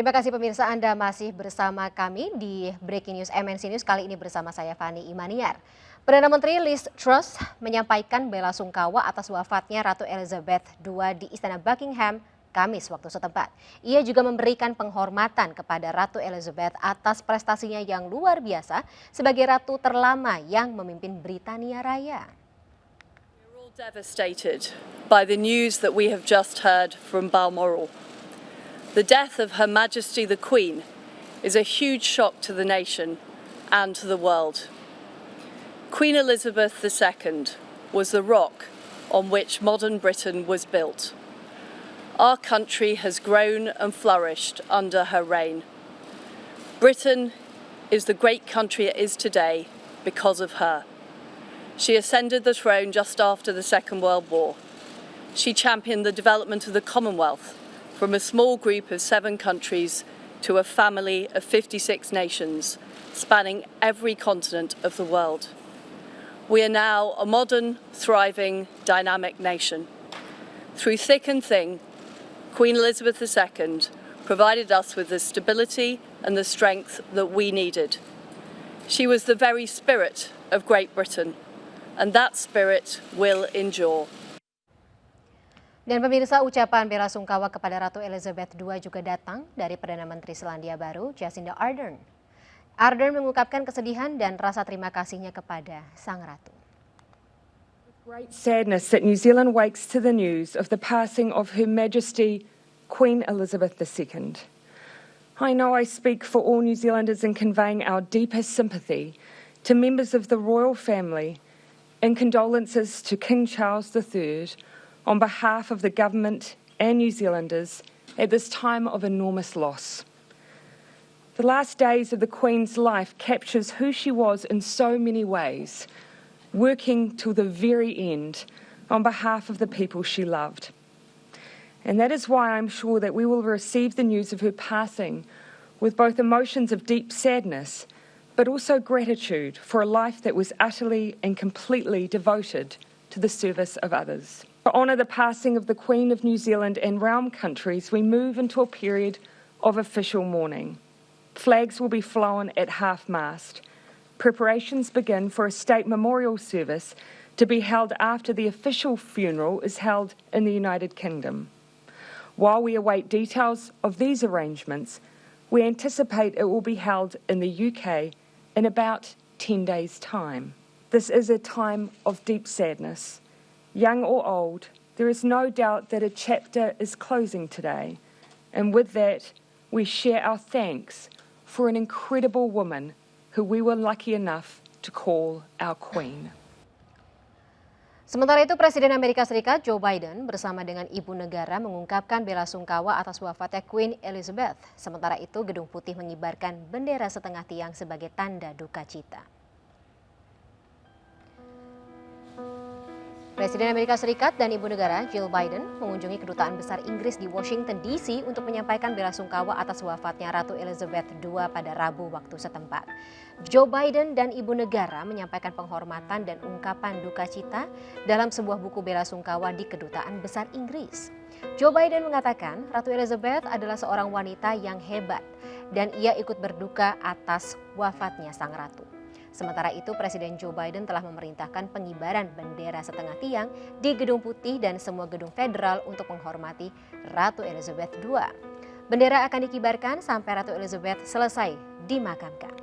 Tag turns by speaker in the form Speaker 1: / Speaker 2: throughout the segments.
Speaker 1: Terima kasih pemirsa, Anda masih bersama kami di Breaking News MNC News. Kali ini bersama saya Fani Imaniar. Perdana Menteri Truss menyampaikan bela sungkawa atas wafatnya Ratu Elizabeth II di Istana Buckingham Kamis waktu setempat. Ia juga memberikan penghormatan kepada Ratu Elizabeth atas prestasinya yang luar biasa sebagai ratu terlama yang memimpin Britania Raya.
Speaker 2: We're all devastated by the news that we have just heard from Balmoral. The death of Her Majesty the Queen is a huge shock to the nation and to the world. Queen Elizabeth II was the rock on which modern Britain was built. Our country has grown and flourished under her reign. Britain is the great country it is today because of her. She ascended the throne just after the Second World War. She championed the development of the Commonwealth from a small group of 7 countries to a family of 56 nations, spanning every continent of the world. We are now a modern, thriving, dynamic nation. Through thick and thin, Queen Elizabeth II provided us with the stability and the strength that we needed. She was the very spirit of Great Britain, and that spirit will endure.
Speaker 1: Dan pemirsa, ucapan bela sungkawa kepada Ratu Elizabeth II juga datang dari Perdana Menteri Selandia Baru, Jacinda Ardern. Ardern mengungkapkan kesedihan dan rasa terima kasihnya kepada Sang Ratu.
Speaker 3: Great sadness that New Zealand wakes to the news of the passing of Her Majesty Queen Elizabeth II. I know I speak for all New Zealanders in conveying our deepest sympathy to members of the royal family and condolences to King Charles III on behalf of the government and New Zealanders at this time of enormous loss. The last days of the Queen's life captures who she was in so many ways, working till the very end on behalf of the people she loved. And that is why I'm sure that we will receive the news of her passing with both emotions of deep sadness, but also gratitude for a life that was utterly and completely devoted to the service of others. To honour the passing of the Queen of New Zealand and realm countries, we move into a period of official mourning. Flags will be flown at half-mast. Preparations begin for a state memorial service to be held after the official funeral is held in the United Kingdom. While we await details of these arrangements, we anticipate it will be held in the UK in about 10 days' time. This is a time of deep sadness. Young or old, there is no doubt that a chapter is closing today. And with that, we share our thanks for an incredible woman who we were lucky enough to call our Queen.
Speaker 1: Sementara itu, Presiden Amerika Serikat Joe Biden bersama dengan Ibu Negara mengungkapkan bela sungkawa atas wafatnya Queen Elizabeth. Sementara itu, Gedung Putih mengibarkan bendera setengah tiang sebagai tanda duka cita. Presiden Amerika Serikat dan Ibu Negara Jill Biden mengunjungi Kedutaan Besar Inggris di Washington DC untuk menyampaikan bela sungkawa atas wafatnya Ratu Elizabeth II pada Rabu waktu setempat. Joe Biden dan Ibu Negara menyampaikan penghormatan dan ungkapan duka cita dalam sebuah buku bela sungkawa di Kedutaan Besar Inggris. Joe Biden mengatakan Ratu Elizabeth adalah seorang wanita yang hebat dan ia ikut berduka atas wafatnya sang ratu. Sementara itu, Presiden Joe Biden telah memerintahkan pengibaran bendera setengah tiang di Gedung Putih dan semua gedung federal untuk menghormati Ratu Elizabeth II. Bendera akan dikibarkan sampai Ratu Elizabeth selesai dimakamkan.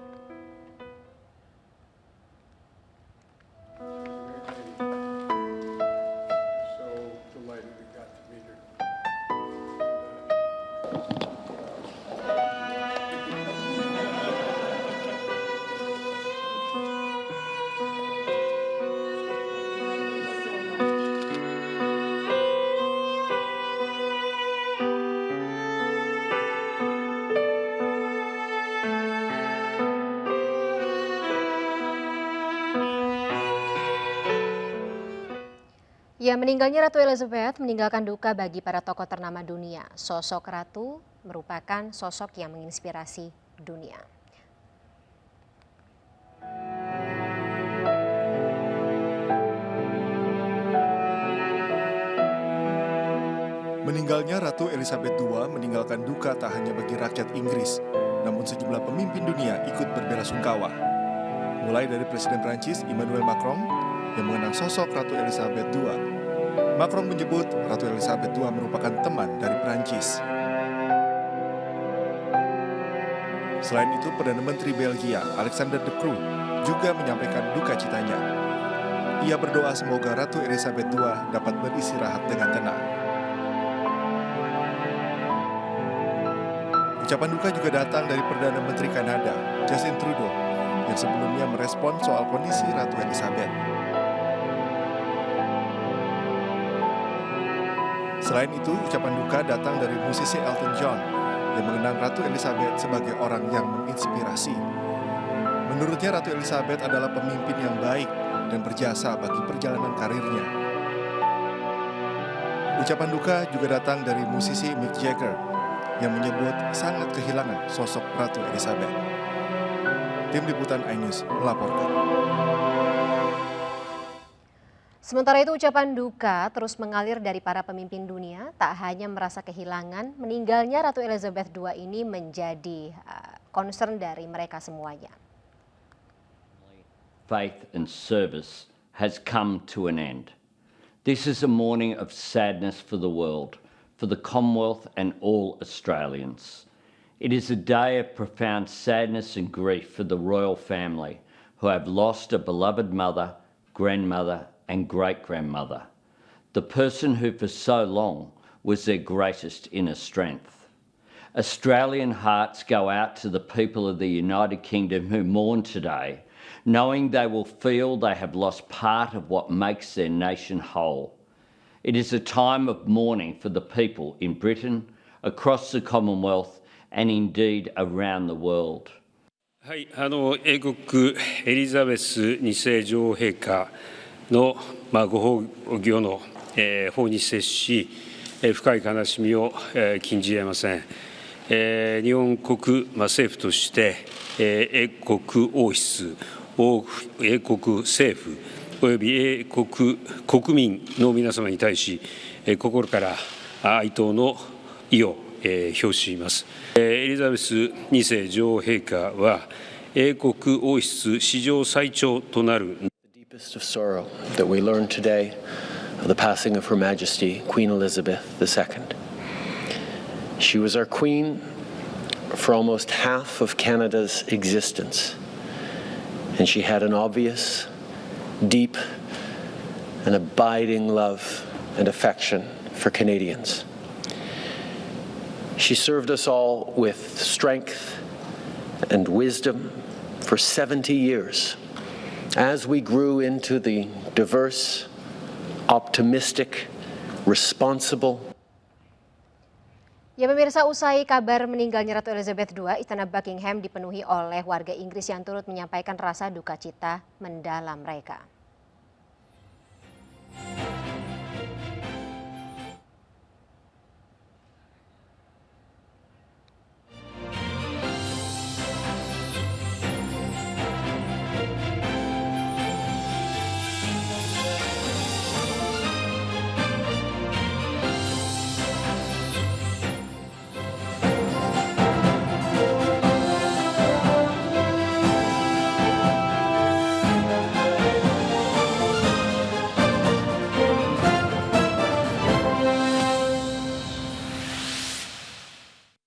Speaker 1: Ya, meninggalnya Ratu Elizabeth meninggalkan duka bagi para tokoh ternama dunia. Sosok Ratu merupakan sosok yang menginspirasi dunia.
Speaker 4: Meninggalnya Ratu Elizabeth II meninggalkan duka tak hanya bagi rakyat Inggris, namun sejumlah pemimpin dunia ikut berbelasungkawa. Mulai dari Presiden Prancis Emmanuel Macron yang mengenang sosok Ratu Elizabeth II. Macron menyebut Ratu Elizabeth II merupakan teman dari Prancis. Selain itu, Perdana Menteri Belgia Alexander De Croo juga menyampaikan duka citanya. Ia berdoa semoga Ratu Elizabeth II dapat beristirahat dengan tenang. Ucapan duka juga datang dari Perdana Menteri Kanada, Justin Trudeau, yang sebelumnya merespon soal kondisi Ratu Elizabeth. Selain itu, ucapan duka datang dari musisi Elton John, yang mengenang Ratu Elizabeth sebagai orang yang menginspirasi. Menurutnya, Ratu Elizabeth adalah pemimpin yang baik dan berjasa bagi perjalanan karirnya. Ucapan duka juga datang dari musisi Mick Jagger, yang menyebut sangat kehilangan sosok Ratu Elizabeth. Tim Liputan iNews melaporkan.
Speaker 1: Sementara itu ucapan duka terus mengalir dari para pemimpin dunia, tak hanya merasa kehilangan, meninggalnya Ratu Elizabeth II ini menjadi concern dari mereka semuanya.
Speaker 5: Faith and service has come to an end. This is a morning of sadness for the world, for the Commonwealth and all Australians. It is a day of profound sadness and grief for the royal family who have lost a beloved mother, grandmother and great-grandmother, the person who for so long was their greatest inner strength. Australian hearts go out to the people of the United Kingdom who mourn today, knowing they will feel they have lost part of what makes their nation whole. It is a time of mourning for the people in Britain, across the Commonwealth, and indeed around the world.
Speaker 6: はい、英国エリザベス2世女王陛下の、ご崩御の、報に接し、深い悲しみを、禁じ得ません。日本国、政府として、英国王室、英国政府および英国国民の皆様に対し、心から哀悼の意を表します。エリザベス2世女王陛下は英国王室史上最長となる
Speaker 7: The deepest of sorrow that we learn today of the passing of Her Majesty Queen Elizabeth II. She was our queen for almost half of Canada's existence, and she had an obvious, deep and abiding love and affection for Canadians. She served us all with strength and wisdom for 70 years as we grew into the diverse, optimistic, responsible.
Speaker 1: Ya pemirsa, usai kabar meninggalnya Ratu Elizabeth II, Istana Buckingham dipenuhi oleh warga Inggris yang turut menyampaikan rasa duka cita mendalam mereka.